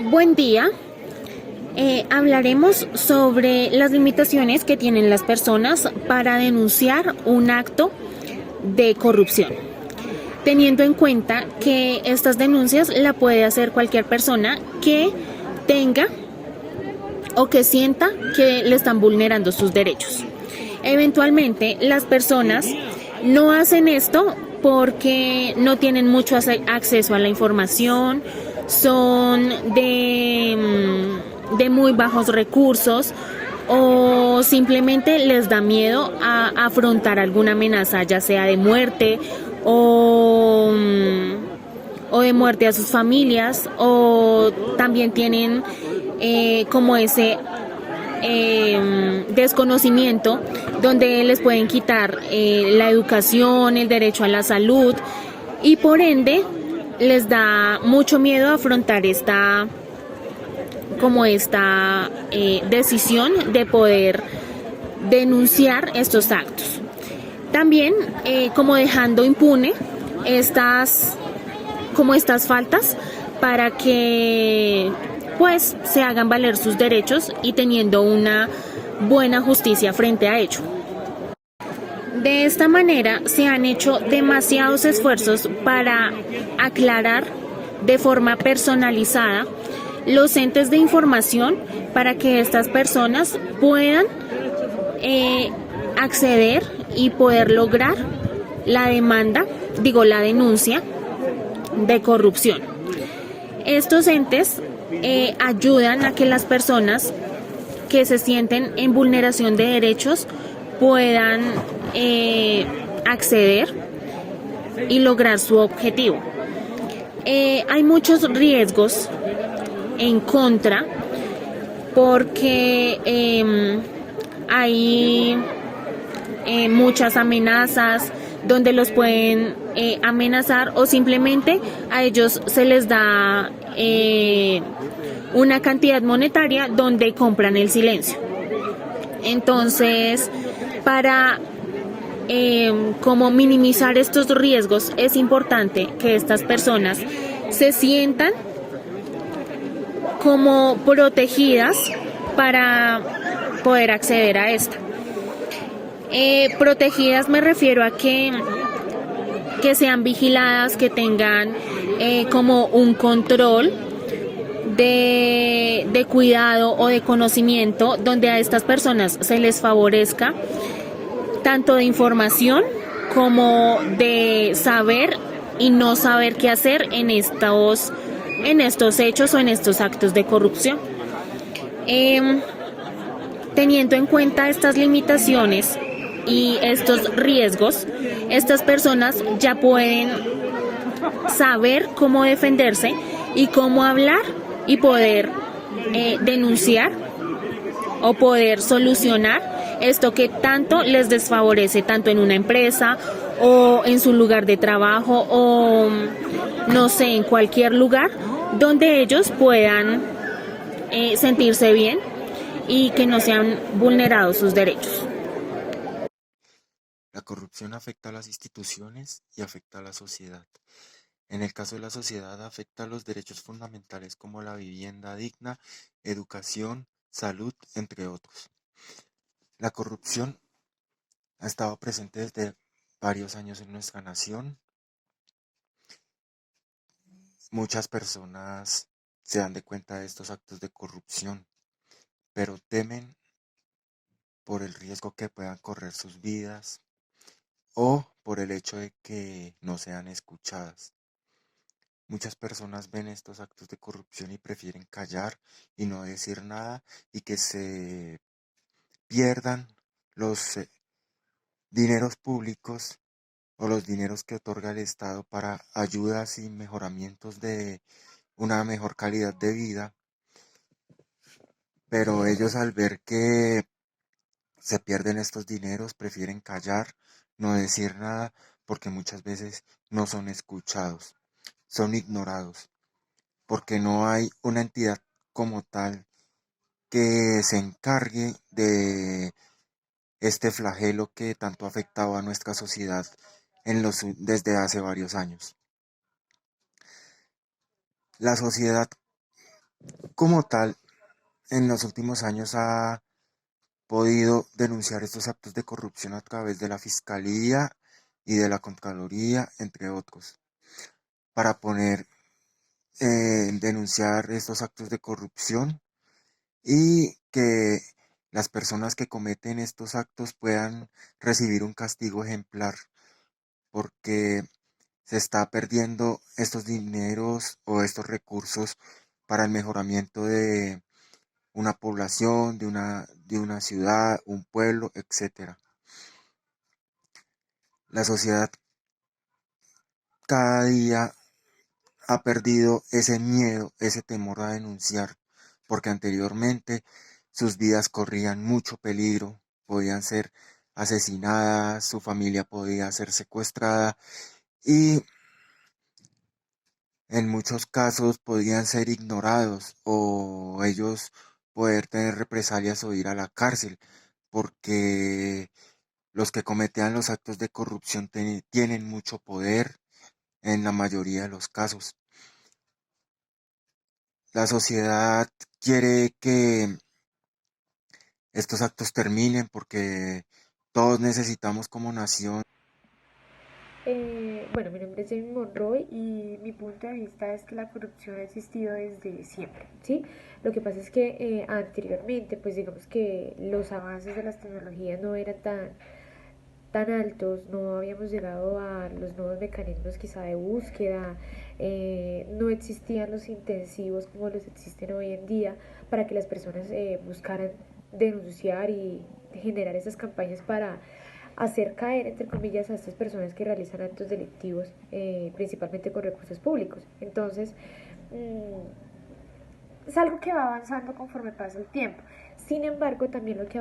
Buen día. Hablaremos sobre las limitaciones que tienen las personas para denunciar un acto de corrupción, teniendo en cuenta que estas denuncias la puede hacer cualquier persona que tenga o que sienta que le están vulnerando sus derechos. Eventualmente, las personas no hacen esto porque no tienen mucho acceso a la información, son de muy bajos recursos o simplemente les da miedo a afrontar alguna amenaza, ya sea de muerte o de muerte a sus familias, o también tienen como ese desconocimiento donde les pueden quitar la educación, el derecho a la salud, y por ende les da mucho miedo afrontar esta decisión de poder denunciar estos actos. También como dejando impune estas faltas para que pues se hagan valer sus derechos y teniendo una buena justicia frente a ello. De esta manera se han hecho demasiados esfuerzos para aclarar de forma personalizada los entes de información para que estas personas puedan acceder y poder lograr la denuncia de corrupción. Estos entes ayudan a que las personas que se sienten en vulneración de derechos puedan acceder y lograr su objetivo. Hay muchos riesgos en contra porque hay muchas amenazas donde los pueden amenazar, o simplemente a ellos se les da una cantidad monetaria donde compran el silencio. Entonces, para como minimizar estos riesgos, es importante que estas personas se sientan como protegidas para poder acceder a esta. Protegidas me refiero a que sean vigiladas, que tengan como un control de cuidado o de conocimiento, donde a estas personas se les favorezca tanto de información como de saber y no saber qué hacer en estos hechos o en estos actos de corrupción. Teniendo en cuenta estas limitaciones y estos riesgos, estas personas ya pueden saber cómo defenderse y cómo hablar y poder denunciar o poder solucionar esto que tanto les desfavorece, tanto en una empresa o en su lugar de trabajo, o no sé, en cualquier lugar donde ellos puedan sentirse bien y que no sean vulnerados sus derechos. La corrupción afecta a las instituciones y afecta a la sociedad. En el caso de la sociedad, afecta a los derechos fundamentales como la vivienda digna, educación, salud, entre otros. La corrupción ha estado presente desde varios años en nuestra nación. Muchas personas se dan de cuenta de estos actos de corrupción, pero temen por el riesgo que puedan correr sus vidas o por el hecho de que no sean escuchadas. Muchas personas ven estos actos de corrupción y prefieren callar y no decir nada, y que se pierdan los dineros públicos o los dineros que otorga el Estado para ayudas y mejoramientos de una mejor calidad de vida. Pero ellos, al ver que se pierden estos dineros, prefieren callar, no decir nada, porque muchas veces no son escuchados, son ignorados, porque no hay una entidad como tal que se encargue de este flagelo que tanto ha afectado a nuestra sociedad desde hace varios años. La sociedad como tal en los últimos años ha podido denunciar estos actos de corrupción a través de la Fiscalía y de la Contraloría, entre otros, para poner, denunciar estos actos de corrupción y que las personas que cometen estos actos puedan recibir un castigo ejemplar, porque se está perdiendo estos dineros o estos recursos para el mejoramiento de una población, de una ciudad, un pueblo, etcétera. La sociedad cada día ha perdido ese miedo, ese temor a denunciar, porque anteriormente sus vidas corrían mucho peligro, podían ser asesinadas, su familia podía ser secuestrada y en muchos casos podían ser ignorados o ellos poder tener represalias o ir a la cárcel, porque los que cometían los actos de corrupción tienen mucho poder en la mayoría de los casos. La sociedad quiere que estos actos terminen porque todos necesitamos como nación. Bueno, mi nombre es Jamie Monroy y mi punto de vista es que la corrupción ha existido desde siempre, ¿sí? Lo que pasa es que anteriormente, pues digamos que los avances de las tecnologías no eran tan altos, no habíamos llegado a los nuevos mecanismos quizá de búsqueda, no existían los intensivos como los existen hoy en día para que las personas buscaran denunciar y generar esas campañas para hacer caer, entre comillas, a estas personas que realizan actos delictivos, principalmente con recursos públicos. Entonces, es algo que va avanzando conforme pasa el tiempo. Sin embargo, también lo que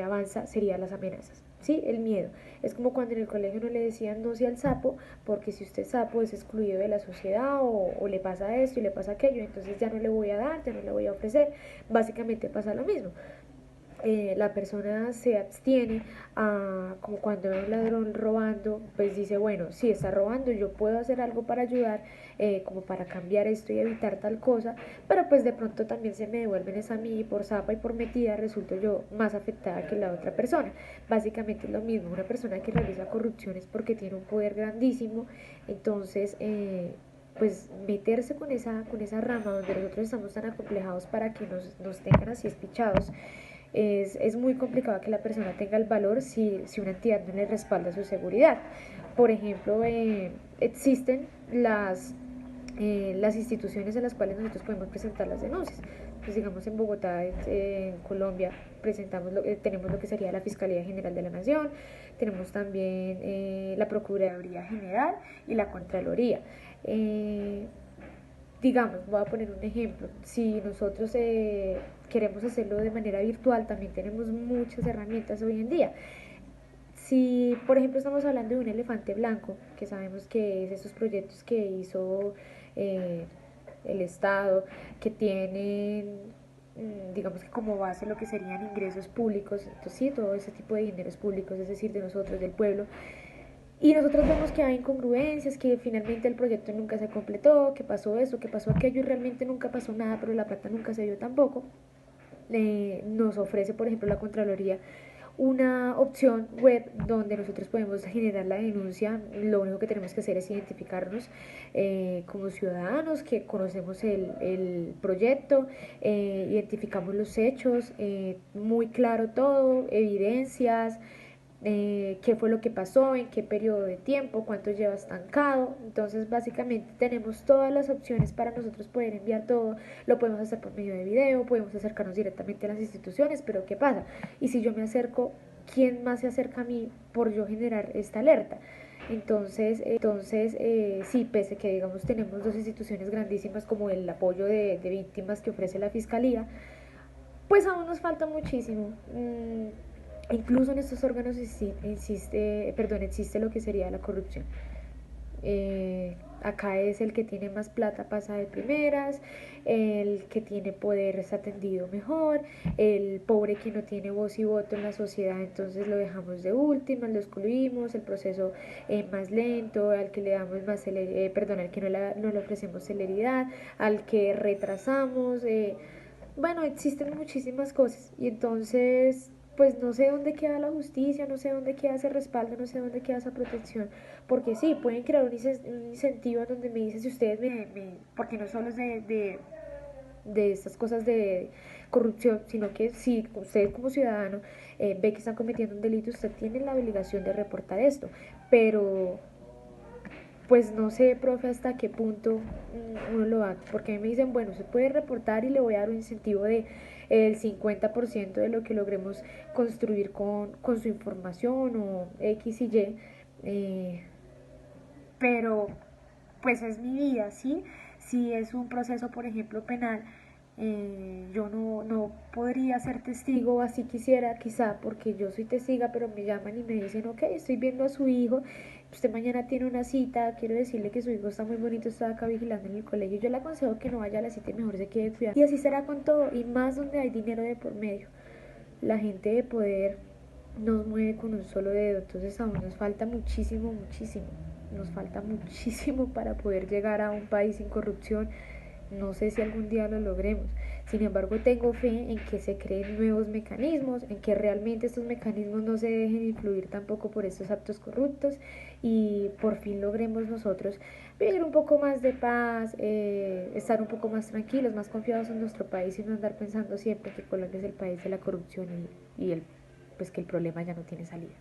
avanza serían las amenazas. ¿Sí? El miedo. Es como cuando en el colegio no le decían no sea el sapo, porque si usted es sapo es excluido de la sociedad o le pasa esto y le pasa aquello, entonces ya no le voy a dar, ya no le voy a ofrecer. Básicamente pasa lo mismo. La persona se abstiene como cuando ve a un ladrón robando, pues dice, bueno, si está robando, yo puedo hacer algo para ayudar, como para cambiar esto y evitar tal cosa, pero pues de pronto también se me devuelven es a mí por zapa y por metida, resulto yo más afectada que la otra persona. Básicamente es lo mismo, una persona que realiza corrupción es porque tiene un poder grandísimo, entonces pues meterse con esa rama donde nosotros estamos tan acomplejados para que nos tengan así espichados, es muy complicado que la persona tenga el valor si una entidad no le respalda su seguridad. Por ejemplo, existen las instituciones en las cuales nosotros podemos presentar las denuncias. Pues digamos en Bogotá, en Colombia, tenemos lo que sería la Fiscalía General de la Nación, tenemos también la Procuraduría General y la Contraloría. Digamos, voy a poner un ejemplo, si nosotros queremos hacerlo de manera virtual, también tenemos muchas herramientas hoy en día. Si, por ejemplo, estamos hablando de un elefante blanco, que sabemos que es esos proyectos que hizo eh, el Estado, que tienen, digamos que como base lo que serían ingresos públicos, entonces sí, todo ese tipo de dineros públicos, es decir, de nosotros, del pueblo, y nosotros vemos que hay incongruencias, que finalmente el proyecto nunca se completó, que pasó eso, que pasó aquello y realmente nunca pasó nada, pero la plata nunca se dio tampoco. Nos ofrece, por ejemplo, la Contraloría una opción web donde nosotros podemos generar la denuncia. Lo único que tenemos que hacer es identificarnos como ciudadanos que conocemos el proyecto, identificamos los hechos, muy claro todo, evidencias, qué fue lo que pasó, en qué periodo de tiempo, cuánto lleva estancado. Entonces básicamente tenemos todas las opciones para nosotros poder enviar todo. Lo podemos hacer por medio de video, podemos acercarnos directamente a las instituciones, pero ¿qué pasa? Y si yo me acerco, ¿quién más se acerca a mí por yo generar esta alerta? Entonces, sí, pese que digamos tenemos dos instituciones grandísimas como el apoyo de víctimas que ofrece la Fiscalía, pues aún nos falta muchísimo. Incluso en estos órganos existe lo que sería la corrupción. Acá es el que tiene más plata pasa de primeras, el que tiene poder es atendido mejor, el pobre que no tiene voz y voto en la sociedad entonces lo dejamos de último, lo excluimos, el proceso más lento, al que le damos más perdón, al que no le ofrecemos celeridad, al que retrasamos, bueno, existen muchísimas cosas y entonces pues no sé dónde queda la justicia, no sé dónde queda ese respaldo, no sé dónde queda esa protección, porque sí, pueden crear un incentivo en donde me dicen si ustedes porque no solo es de estas cosas de corrupción, sino que si usted como ciudadano ve que están cometiendo un delito, usted tiene la obligación de reportar esto, pero pues no sé, profe, hasta qué punto uno lo hace, porque a mí me dicen, bueno, se puede reportar y le voy a dar un incentivo de el 50% de lo que logremos construir con su información o X y Y, pero pues es mi vida, ¿sí? Si es un proceso, por ejemplo, penal, yo no podría ser testigo, así quisiera, quizá, porque yo soy testiga, pero me llaman y me dicen, ok, estoy viendo a su hijo, usted mañana tiene una cita, quiero decirle que su hijo está muy bonito, está acá vigilando en el colegio, yo le aconsejo que no vaya a la cita y mejor se quede cuidado. Y así será con todo, y más donde hay dinero de por medio. La gente de poder nos mueve con un solo dedo, entonces aún nos falta muchísimo, muchísimo. Nos falta muchísimo para poder llegar a un país sin corrupción. No sé si algún día lo logremos. Sin embargo, tengo fe en que se creen nuevos mecanismos, en que realmente estos mecanismos no se dejen influir tampoco por estos actos corruptos y por fin logremos nosotros vivir un poco más de paz, estar un poco más tranquilos, más confiados en nuestro país y no andar pensando siempre que Colombia es el país de la corrupción y pues que el problema ya no tiene salida.